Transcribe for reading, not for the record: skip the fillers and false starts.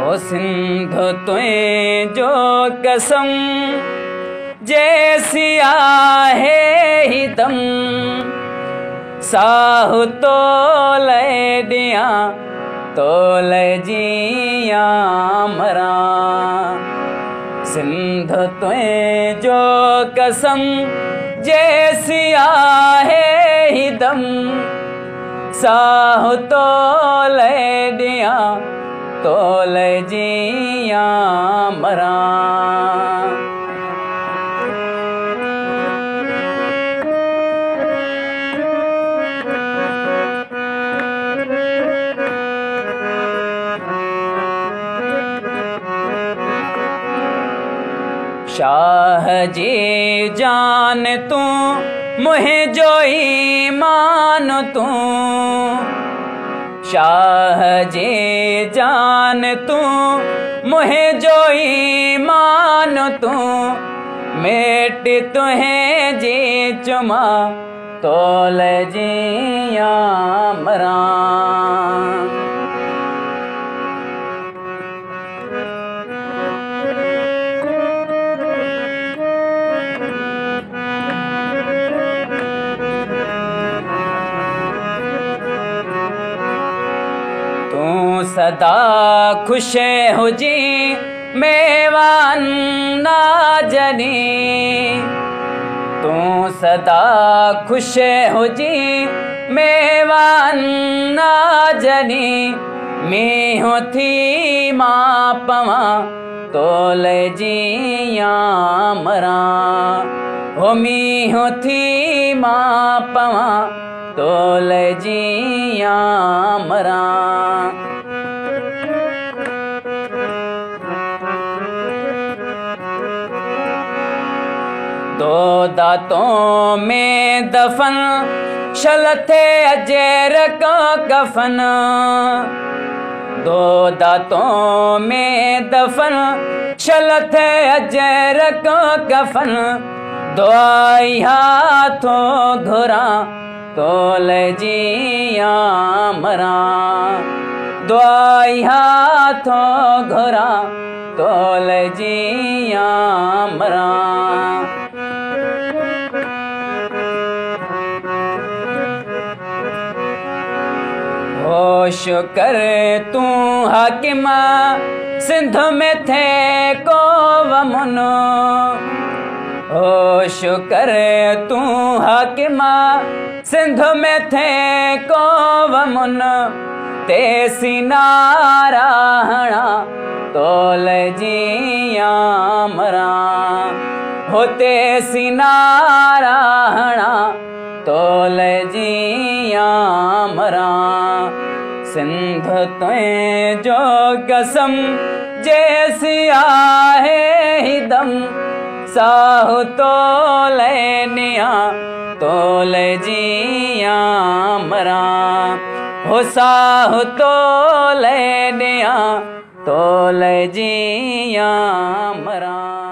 ओ सिंध तुए जो कसम जैसी आहे ही दम साह तो ले दिया तो ले जिया मरा सिंध तुए जो कसम जैसी आहे ही दम साह तो ले दिया तो ले जिया मरा शाह जी जान तू मुहे जो ईमान तू शाह जी जान तू मुहे जो ईमान तू मेट तुहे जी चुमा तोल जिया मरा सदा खुश हुजी मेवान ना जनी तू सदा खुश हुजी मेवान ना जनी मीहो थी मां पवा तोल जिया मरा हो मीहो थी मां पवा तोल जिया मरा दो दांतों में दफन शलथे अजर को कफन दो दांतों में दफन शलथे अजर को कफन दुआई हाथों घुरा तोल जिया मरा दुआई हाथों घुरा तोल जिया मरा होश कर तू हाकिमा सिंध में थे को वमुन होश कर तू हाकिमा सिंध में थे को वमुन ते सिनारा हणा तोल जिया मरा होते सिनारा हणा तोल जिया मरा सिंध तुए जो कसम जैसी आहे ही दम साह तो लेनिया तोल जिया मरा हो साह तो लेनिया तोल जिया मरा।